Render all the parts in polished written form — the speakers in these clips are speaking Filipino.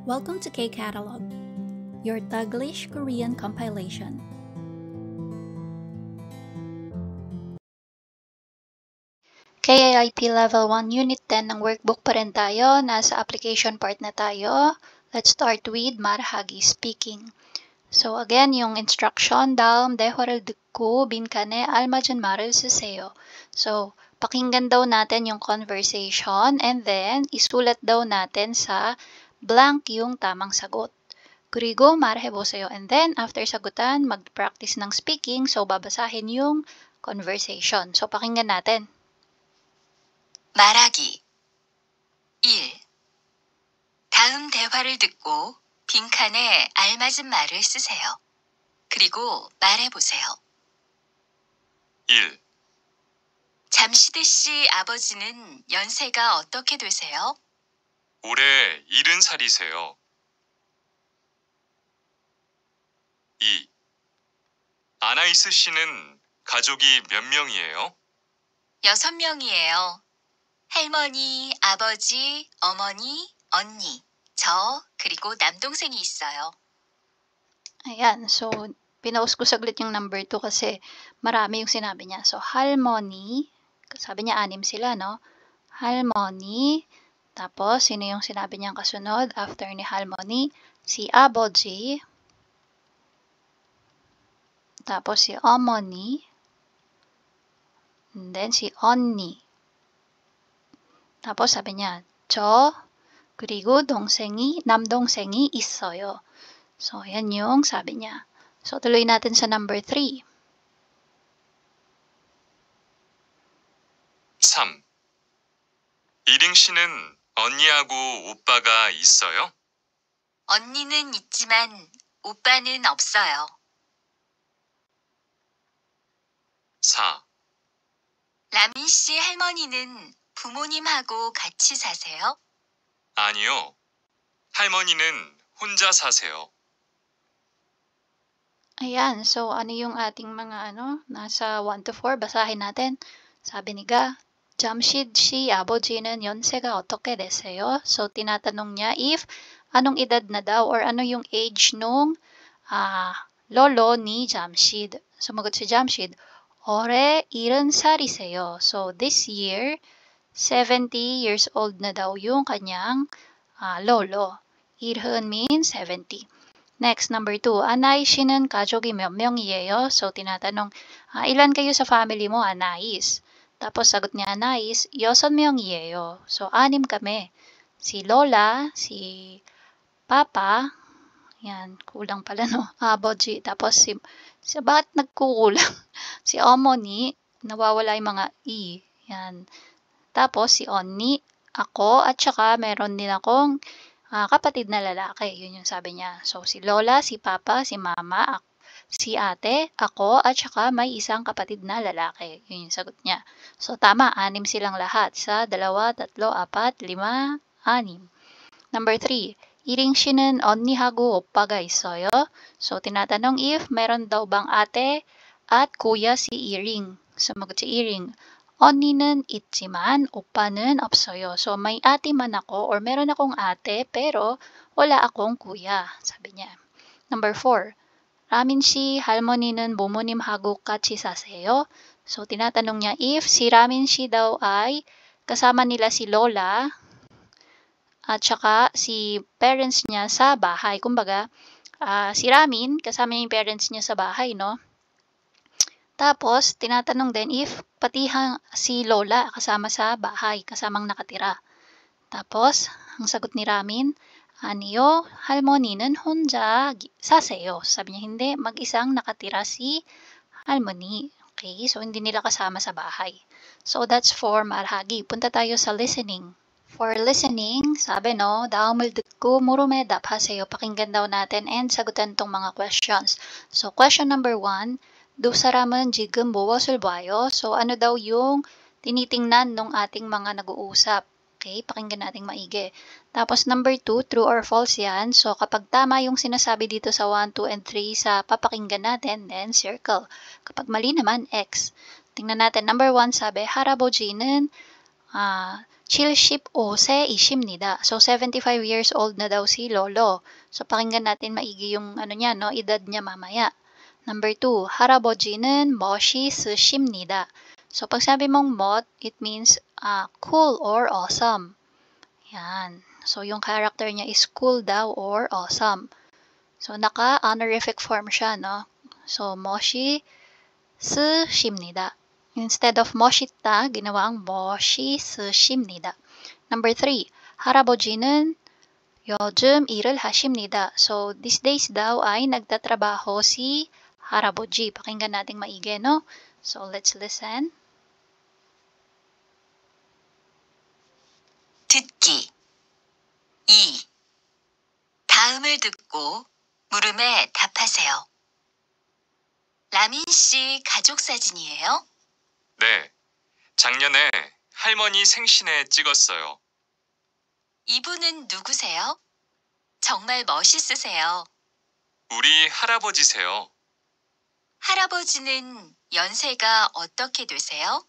Welcome to K-Catalog, your Taglish Korean compilation. KIIT Level 1 Unit 10 ng workbook pa rin tayo. Nasa application part na tayo. Let's start with marahagi speaking. So again, yung instruction, daum 대화를 듣고 빈칸에 알맞은 말을 쓰세요. So, pakinggan daw natin yung conversation and then isulat daw natin sa blank yung tamang sagot. 그리고 말해보세요. And then, after sagutan, mag-practice ng speaking. So, babasahin yung conversation. So, pakinggan natin. 말하기 1. 다음 대화를 듣고 빈칸에 알맞은 말을 쓰세요. 그리고 말해보세요. 1. 잠시드 씨 아버지는 연세가 어떻게 되세요? 올해 70살이세요. 2. 아나이스 씨는 가족이 몇 명이에요? 6명이에요. 할머니, 아버지, 어머니, 언니, 저, 그리고 남동생이 있어요. Ayan, so pinaus ko saglit yung number 2 kasi marami yung sinabi niya. So, 할머니, sabi niya 6 sila, no? 할머니, tapos sino yung sinabi niyang kasunod after ni 할머니? Si 아버지, tapos si 어머니, and then si 언니. tapos sabi niya, 저, 그리고 남동생이 있어요. So, yan yung sabi niya. So, tuloy natin sa number 3. 3. 이링 씨는 언니하고 오빠가 있어요? 언니는 있지만 오빠는 없어요. 4. 라민 씨 할머니는 부모님하고 같이 사세요? 아니요. 할머니는 혼자 사세요. Ayan, so ano yung ating mga nasa 1 to 4, basahin natin. Sabi ni Ga, 잠시드 씨 아버지는 연세가 어떻게 되세요? So tinatanong niya if anong edad na daw or ano yung age nung lolo ni 잠시드. Sumagot si 잠시드, 올해 70살이세요. So this year, 70 years old na daw yung kanyang lolo. 70 means 70. Next, number 2. Anay 씨는 가족이 몇 명이에요? So, tinatanong, ilan kayo sa family mo, Anais? Tapos, sagot niya, Anais, 6명이에요. So, 6 kami. Si Lola, si Papa, yan, kulang pala, no? 아버지, tapos bakit nagkukulang? Si 어머니, nawawala yung mga E. Yan. Tapos, si 언니, ako, at saka meron din akong kapatid na lalaki. Yun yung sabi niya. So, si Lola, si Papa, si Mama, si ate, ako, at saka may isang kapatid na lalaki. Yun yung sagot niya. So, tama. 6 silang lahat. Sa 2, 3, 4, 5, 6. Number 3. 이링 씨는 언니하고 오빠가 있어요? So, tinatanong if meron daw bang ate at kuya si Iring. Sumagot si Iring. 언니는 있지만 오빠는 없어요. So, may ate man ako or meron akong ate pero wala akong kuya, sabi niya. Number 4. 라민 씨 할머니는 부모님하고 같이 사세요? So, tinatanong niya if si Ramin 씨 daw ay kasama nila si Lola at saka si parents niya sa bahay. Kumbaga, si Ramin kasama yung parents niya sa bahay, no? Tapos, tinatanong din if pati si Lola kasama sa bahay, kasamang nakatira. Tapos, ang sagot ni Ramin, 아니요, 할머니는 혼자 사세요. Sabi niya, hindi, mag-isang nakatira si 할머니. Okay, so hindi nila kasama sa bahay. So, that's for 말하기. Punta tayo sa listening. For listening, sabi no, 다음을 듣고 물음에 답하세요. Pakinggan daw natin and sagutan tong mga questions. So, question number 1, 두 사람은 지금 무엇을 봐요? So, ano daw yung tinitingnan ng ating mga nag-uusap? Okay, pakinggan natin maigi. Tapos, number 2, true or false yan. So, kapag tama yung sinasabi dito sa 1, 2, and 3 sa papakinggan natin, then circle. Kapag mali naman, X. Tingnan natin. Number 1, sabi, 할아버지는 75세이십니다. So 75 years old na daw si lolo. So pakinggan natin maigi yung ano niya, no, edad niya mamaya. Number 2, 할아버지는 멋있으십니다. So pag sabi mong 멋, it means cool or awesome. Yan. So yung character niya is cool daw or awesome. So naka-honorific form siya, no? So 멋있으십니다. Instead of 멋있다, ginawang 멋있으십니다. Number 3, 할아버지는 요즘 일을 하십니다. So these days daw ay nagtatrabaho si 할아버지. Pakinggan natin maigi, no? So let's listen. 듣기 2. 다음을 듣고 물음에 답하세요. 라민 씨 가족 사진이에요? 네. 작년에 할머니 생신에 찍었어요. 이분은 누구세요? 정말 멋있으세요. 우리 할아버지세요. 할아버지는 연세가 어떻게 되세요?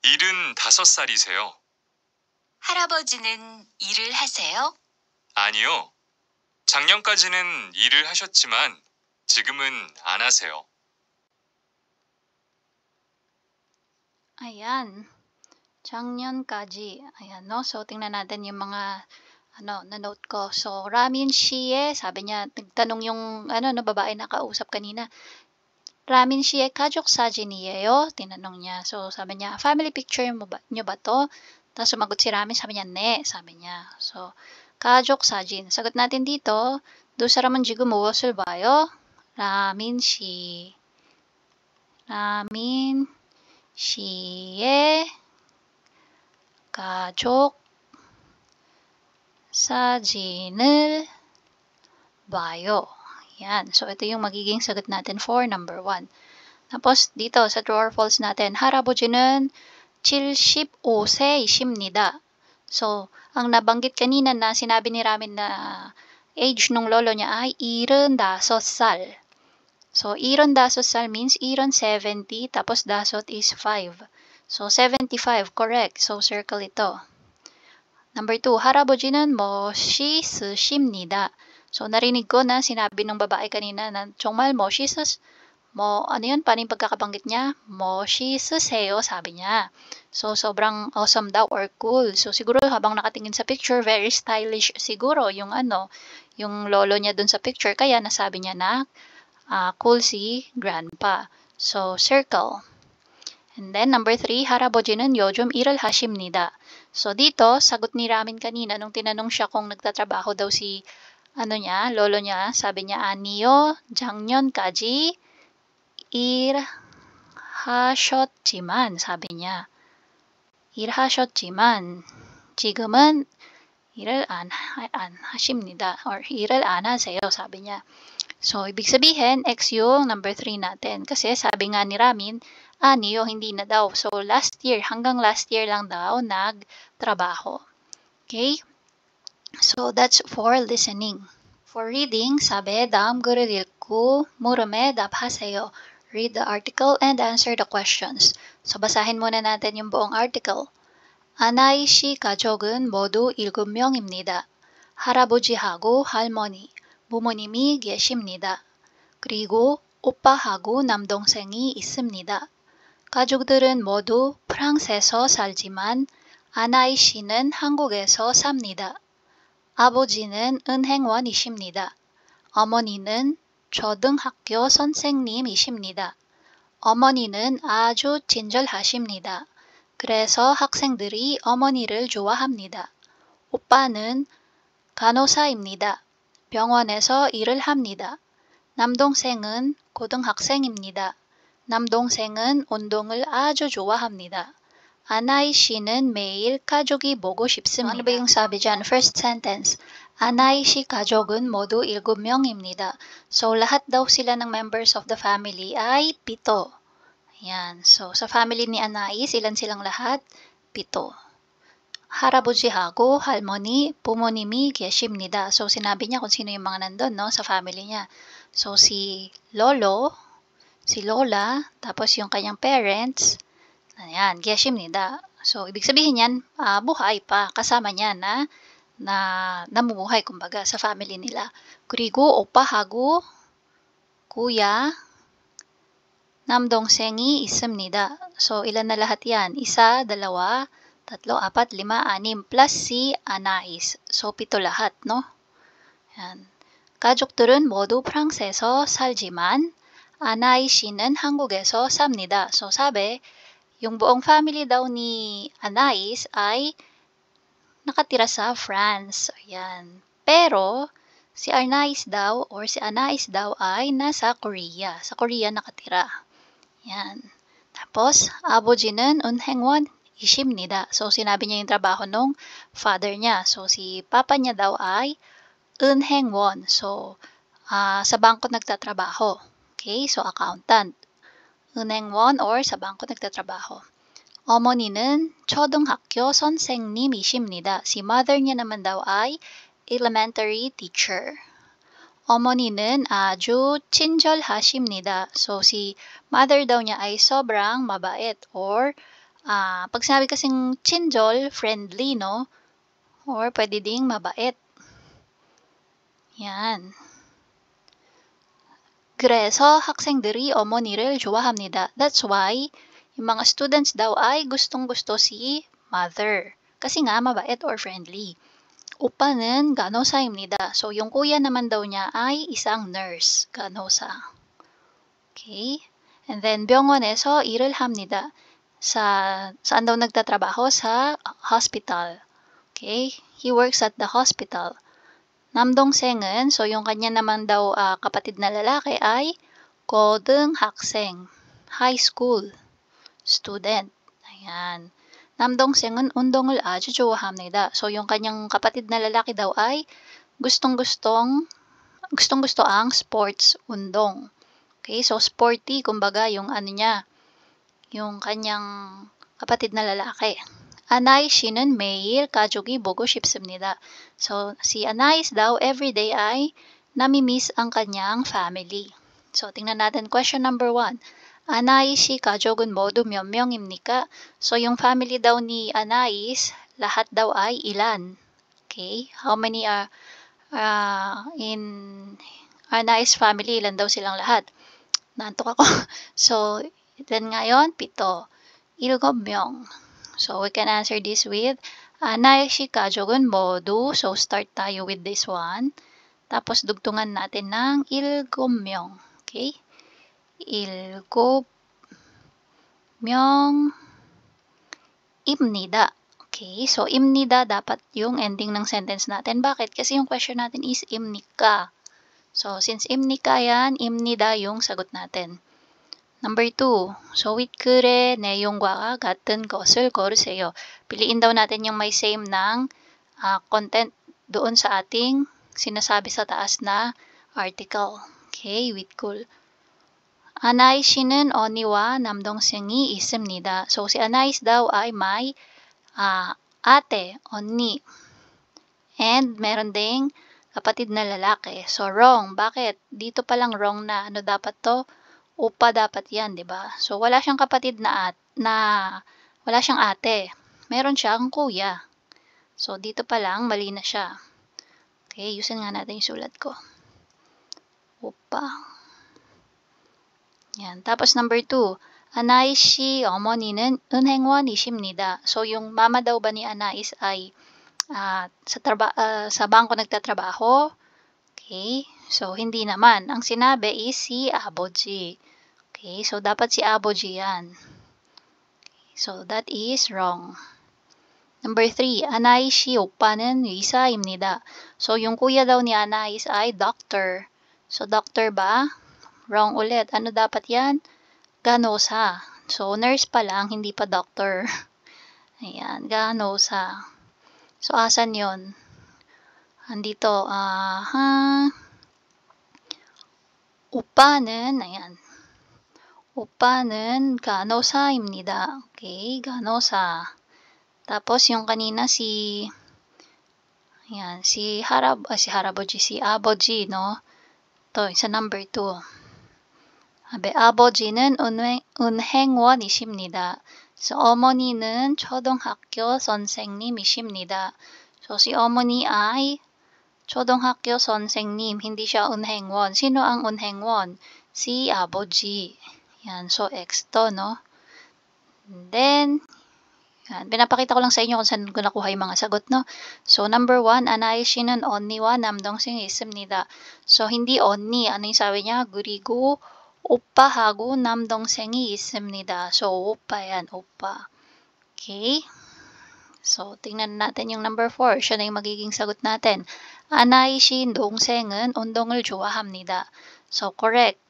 75살이세요. 할아버지는 일을 하세요? 아니요. 작년까지는 일을 하셨지만 지금은 안 하세요. Ayan. 작년까지. Ayan, no? So, tingnan natin yung mga na-note ko. So, Ramin 씨의, sabi niya, nagtanong yung, babae na kausap kanina. Ramin 씨의 가족 사진이에요? Tinanong niya. So, sabi niya, family picture nyo ba to? Tapos sumagot si Ramin, sabi niya, ne, sabi niya. So, 가족 사진. Sagot natin dito, 두 사람은 지금 무엇을 봐요? 라민 씨의 가족 사진을 봐요. Yan. So, ito yung magiging sagot natin for number 1. Tapos, dito sa true or false natin, 할아버지는 75세이십니다. So, ang nabanggit kanina na sinabi ni Ramin na age nung lolo niya ay 75살. So, 75살 means 70, tapos dasot is 5. So, 75, correct. So, circle ito. Number 2, 할아버지는 멋있으십니다. So, narinig ko na sinabi ng babae kanina na 정말 멋있으, ano yun? Paano yung pagkakabanggit niya? 멋있으세요, sabi niya. So, sobrang awesome daw or cool. So, siguro habang nakatingin sa picture, very stylish siguro yung yung lolo niya dun sa picture. Kaya nasabi niya na cool si grandpa. So, circle. And then, number 3, 할아버지는 요즘 일을 하십니다. So, dito, sagot ni Ramin kanina nung tinanong siya kung nagtatrabaho daw si lolo niya. Sabi niya, 아니요, 작년까지 일하셨지만, sabi niya. 일하셨지만, 지금은 일을 안 하십니다. Or 일을 안 하세요, sabi niya. So, ibig sabihin, X yung number 3 natin. Kasi sabi nga ni Ramin, aniyo, hindi na daw. So, hanggang last year lang daw nagtrabaho. Okay? So, that's for listening. For reading, sabi, 다음 글을 읽고 물음에 답하세요. Read the article and answer the questions. So, basahin muna natin yung buong article. 아나이 씨 가족은 모두 7명입니다. 할아버지하고 할머니, 부모님이 계십니다. 그리고 오빠하고 남동생이 있습니다. 가족들은 모두 프랑스에서 살지만 아나이 씨는 한국에서 삽니다. 아버지는 은행원이십니다. 어머니는 초등학교 선생님이십니다. 어머니는 아주 친절하십니다. 그래서 학생들이 어머니를 좋아합니다. 오빠는 간호사입니다. 병원에서 일을 합니다. 남동생은 고등학생입니다. 남동생은 운동을 아주 좋아합니다. 아나이 씨는 매일 가족이 보고 싶습니다. ano ba yung sabi dyan? First sentence. 아나이 씨 가족은 모두 7명입니다. So, lahat daw sila ng members of the family ay 7. Ayan. So, sa family ni Anais, ilan silang lahat? 7. 할아버지하고 할머니, 부모님이 계십니다. So, sinabi niya kung sino yung mga nandun, no, sa family niya. So, si lolo, si lola, tapos yung kanyang parents, ayan, 계십니다. So, ibig sabihin yan, buhay pa. Kasama niya na namumuhay, kumbaga, sa family nila. 그리고 오빠하고 kuya, 남동생이 있습니다. So, ilan na lahat yan? 1, 2, 3, 4, 5, 6, plus si Anais. So, 7 lahat, no? Yan. 가족들은 모두 프랑스에서 살지만 아나이 씨는 한국에서 삽니다. So, sabi, yung buong family daw ni Anais ay nakatira sa France. Ayan. Pero, si Anais daw ay nasa Korea. Sa Korea nakatira. Ayan. Tapos, 아버지는 은행원이십니다. So, sinabi niya yung trabaho nung father niya. So, si papa niya daw ay 은행원. So, sa bangko nagtatrabaho. Okay? So, accountant. 은행원 or sa bangko nagtatrabaho. 어머니는 초등학교 선생님이십니다. Si mother niya naman daw ay elementary teacher. 어머니는 아주 친절하십니다. So, si mother daw niya ay sobrang mabait or pag sinabi kasing 친절, friendly, no? Or pwede ding mabait. Yan. 그래서 학생들이 어머니를 좋아합니다. That's why yung mga students daw ay gustong-gusto si mother. Kasi nga mabait or friendly. 오빠는 간호사입니다. So, yung kuya naman daw niya ay isang nurse. 간호사. Okay? And then, 병원에서 일을 합니다. Saan daw nagtatrabaho? Sa hospital. Okay? He works at the hospital. 남동생은, so yung kanya naman daw kapatid na lalaki ay 고등학생, high school student. Ayan. 남동생은 운동을 아주 좋아합니다. So yung kanyang kapatid na lalaki daw ay gustong-gusto ang sports, undong. Okay, so sporty, kumbaga yung ano niya, yung kanyang kapatid na lalaki. Anais 씨는 매일 가족이 보고 싶습니다. So, si Anais daw, everyday ay nami-miss ang kanyang family. So, tingnan natin question number 1. Anais 씨 가족은 모두 몇 명입니까? So, yung family daw ni Anais, lahat daw ay ilan? Okay? How many are in Anais family? Ilan daw silang lahat? Nantok ako. So, then ngayon, 7. 7명. So, we can answer this with Anais 씨 가족은 모두. So, start tayo with this one. Tapos, dugtungan natin ng 7명. Okay? 7명입니다. Okay? So, 입니다 dapat yung ending ng sentence natin. Bakit? Kasi yung question natin is 입니까. So, since 입니까 yan, 입니다 yung sagot natin. Number 2. So, with 글의 내용과 같은 것을 고르세요. Piliin daw natin yung may same ng content doon sa ating sinasabi sa taas na article. Okay, with 글. Anais 씨는 언니와 남동생이 있습니다. So, si Anais daw ay may ate, 언니. And meron ding kapatid na lalaki. So, wrong. Bakit? Dito palang wrong na. Ano dapat to? Upa dapat yan, di ba? So, wala siyang kapatid wala siyang ate. Meron siyang kuya. So, dito pa lang, mali na siya. Okay, yusin nga natin yung sulat ko. Upa. Yan. Tapos, number 2. Anais 씨 어머니는 은행원이십니다. So, yung mama daw ba ni Anais ay sa bangko nagtatrabaho? Okay. So, hindi naman. Ang sinabi is si 아버지. Okay. So, dapat si 아버지 yan. Okay. So, that is wrong. Number 3. Anais 씨 오빠는 의사입니다. So, yung kuya daw ni Anais ay doctor. So, doctor ba? Wrong ulit. Ano dapat yan? Ganosa. So, nurse pa lang, hindi pa doctor. Ayan. Ganosa. So, asan yon? Andito. 오빠는, ayan. 오빠는 간호사입니다. Okay, 간호사. Tapos, yung kanina si 아버지, no? Ito, sa number 2. 사비, 아버지는 은행원이십니다. So, 어머니는 초등학교 선생님이십니다. So, si 어머니 ay 초등학교 선생님, hindi siya unhengwon. Sino ang unhengwon? Si 아버지. Yan, so X to, no? And then, yan, pinapakita ko lang sa inyo kung saan ko nakuha yung mga sagot, no? So, number 1, 아나의 씨는 언니와 남동생이 있습니다. So, hindi 언니. Ano yung sabi niya? 그리고 오빠하고 남동생이 있습니다. So, 오빠 yan, 오빠. Okay? So, tingnan natin yung number 4. Siya na yung magiging sagot natin. 아나의 씨 동생은 운동을 좋아합니다. So, correct.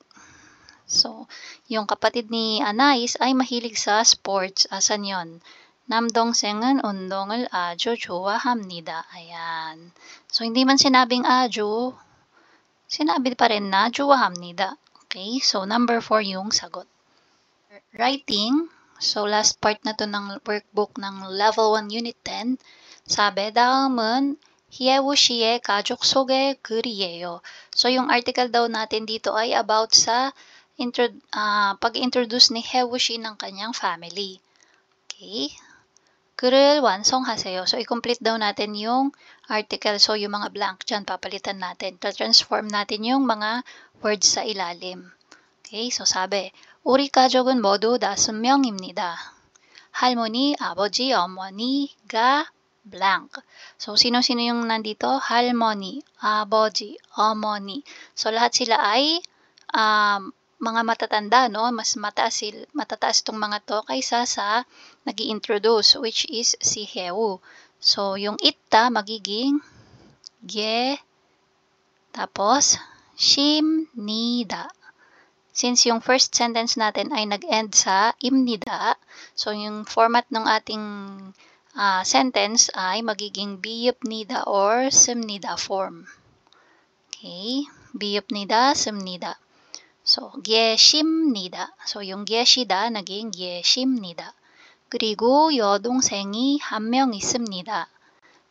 So, yung kapatid ni Anais ay mahilig sa sports. Asan yon? 남동생은 운동을 아주 좋아합니다. Ayan. So, hindi man sinabing 아주, sinabi pa rin na 좋아합니다. Okay? So, number 4 yung sagot. Writing. So, last part na to ng workbook ng Level 1 Unit 10. Sabi, 다음은 희애우 씨의 가족 소개 글이에요. So, yung article daw natin dito ay about sa pag-introduce ni Haewoo Shi ng kanyang family. Okay? 글을 완성하세요. So, i-complete daw natin yung article. So, yung mga blank dyan, papalitan natin. Transform natin yung mga words sa ilalim. Okay? So, sabi, 우리 가족은 모두 5명입니다. 할머니, 아버지, 어머니가 blank. So, sino-sino yung nandito? 할머니, 아버지, 어머니. So, lahat sila ay mga matatanda, no? Mas matataas itong mga to kaysa sa nag-i-introduce, which is si Haewoo. So, yung itta magiging ge, tapos 심니다. Since yung first sentence natin ay nag-end sa imnida, so yung format ng ating sentence ay magiging biyupnida or simnida form. Okay? biyupnida, simnida. So, 예십니다. So, yung 예시다 naging 예십니다. 그리고 여동생이 한 명 있습니다.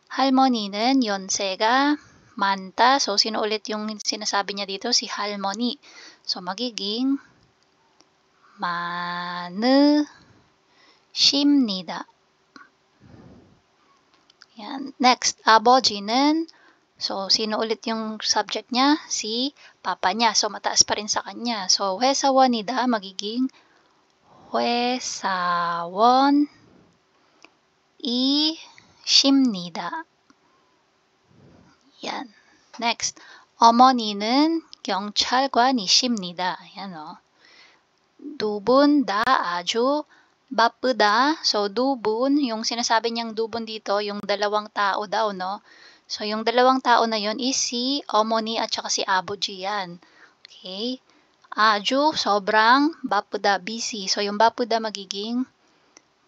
할머니는 연세가 많다. So, sino ulit yung sinasabi niya dito? Si 할머니. So, magiging 많으십니다. Yan. Next, 아버지는, so, sino ulit yung subject niya? Si papa niya. So, mataas pa rin sa kanya. So, 회사원이다 magiging 회사원이십니다. Yan. Next, 어머니는 경찰관이십니다. Yan o. 두 분 다 아주 바쁘다. So, dubun, yung sinasabi niyang dubun dito, yung dalawang tao daw, no? So, yung dalawang tao na yon is si 어머니 at saka si 아버지 yan. Okay? 아주, sobrang, 바쁘다, busy. So, yung 바쁘다 magiging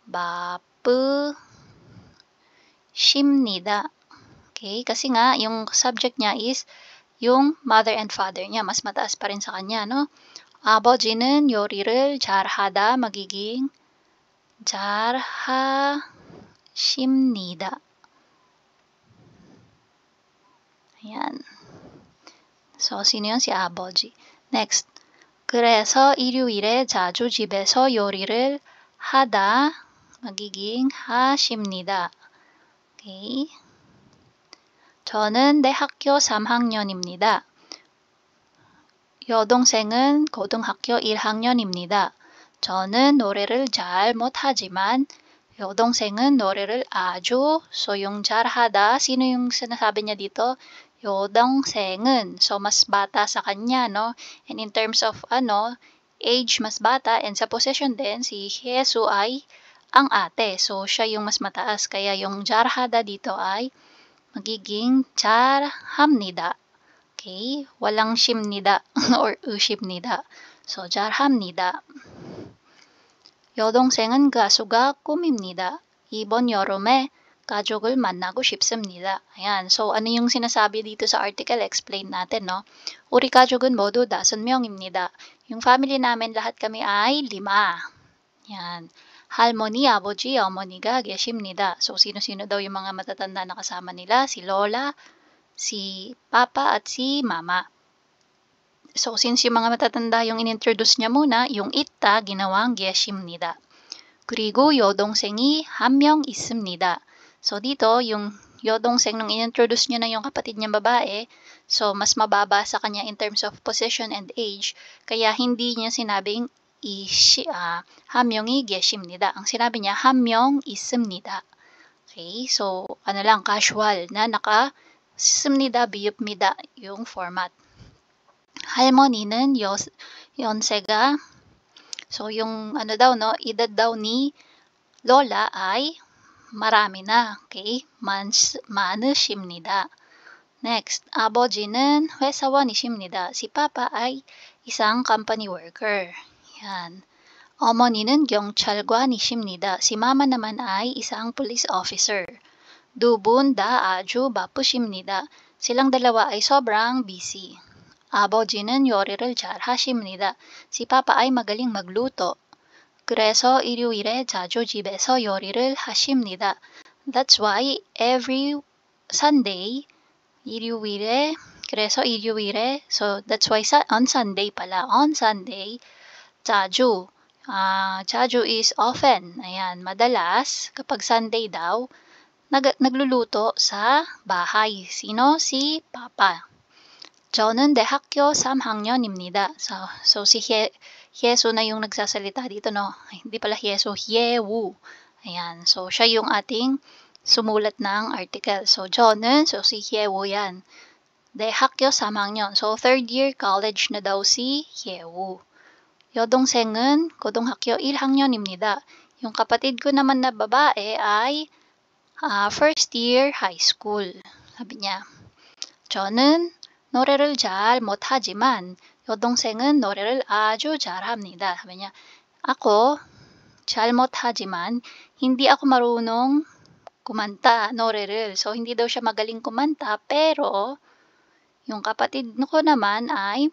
바쁘십니다. Okay? Kasi nga, yung subject niya is yung mother and father niya. Mas mataas pa rin sa kanya, no? 아버지는 요리를 잘하다 magiging 잘하십니다. Ayan. So, sino yun? Si 아버지. Next. 그래서 일요일에 자주 집에서 요리를 하다 magiging 하십니다. Okay. 저는 대학교 3학년입니다. 여동생은 고등학교 1학년입니다. 저는 노래를 잘 못하지만 여동생은 노래를 아주, so yung 잘하다, sino yung sinasabi niya dito? 여동생은, so mas bata sa kanya, no? And in terms of age, mas bata, and sa position din, si Haesoo ay ang ate. So, siya yung mas mataas. Kaya yung 잘하다 dito ay magiging 잘합니다. Okay? Walang 심니다 or 으십니다. So, 잘합니다. 여동생은 가수가 꿈입니다. 이번 여름에 가족을 만나고 싶습니다. Ayan. So, ano yung sinasabi dito sa article? Explain natin, no? 우리 가족은 모두 5명입니다. Yung family namin, lahat kami ay 5. Yan. 할머니, 아버지, 어머니가 계십니다. So, sino-sino daw yung mga matatanda na kasama nila? Si Lola, si Papa, at si Mama. So, since yung mga matatanda yung inintroduce niya muna, yung itta ginawang 계십니다. 그리고 여동생이 한 명 있습니다. So dito, yung 여동생 nung in-introduce nyo na yung kapatid niyang babae, so mas mababa sa kanya in terms of position and age, kaya hindi niya sinabing 한 명이 계십니다. Ang sinabi niya, 한 명 있습니다. Okay, so ano lang, casual na 있습니다, 비읍니다 yung format. 할머니는 연세가, so yung ano daw, no, edad daw ni Lola ay marami na. Okay, 많으십니다. Next, 아버지는 회사원이십니다. Si Papa ay isang company worker. Yan. 어머니는 경찰관이십니다. Si Mama naman ay isang police officer. 두 분 다 아주 바쁘십니다. Silang dalawa ay sobrang busy. 아버지는 요리를 잘 하십니다. Si Papa ay magaling magluto. 그래서 일요일에 자주 집에서 요리를 하십니다. That's why every Sunday, 그래서 일요일에, so that's why on Sunday pala, on Sunday, 자주, 자주 is often, ayan, madalas, kapag Sunday daw, nagluluto sa bahay. Sino? Si Papa. 저는 대학교 3학년입니다. So si Hyeso na yung nagsasalita dito, no? Ay, hindi pala Hyeso, Hyewu. Ayan, so siya yung ating sumulat ng article. So 저는, so si Hyewu yan. 대학교 3학년, so third year college na daw si Hyewu. 여동생은 고등학교 1학년입니다. Yung kapatid ko naman na babae ay first year high school. Sabi niya, 저는 노래를 잘 못하지만 여동생은 노래를 아주 잘합니다. Sabi niya, ako 잘 못하지만 hindi ako marunong kumanta, 노래를. So hindi daw siya magaling kumanta, pero yung kapatid ko naman ay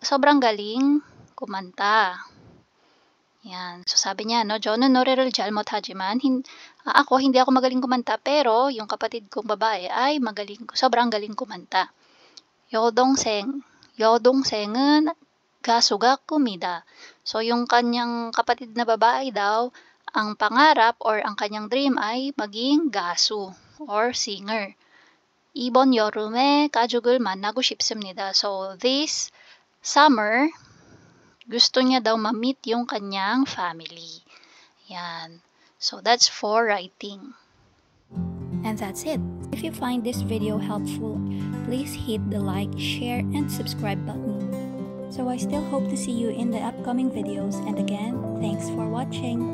sobrang galing kumanta. Yan. So sabi niya, no, 저는 노래를 잘 못하지만 ako hindi ako magaling kumanta, pero yung kapatid kong babae ay sobrang galing kumanta. 여동생은 가수가 꿈이다. So yung kanyang kapatid na babae daw, ang pangarap or ang kanyang dream ay maging gasu or singer. 이번 여름에 가족을 만나고 싶습니다. So this summer, gusto niya daw ma-meet yung kanyang family. Yan. So that's for writing. And that's it. If you find this video helpful, please hit the like, share, and subscribe button. So I still hope to see you in the upcoming videos, and again, thanks for watching.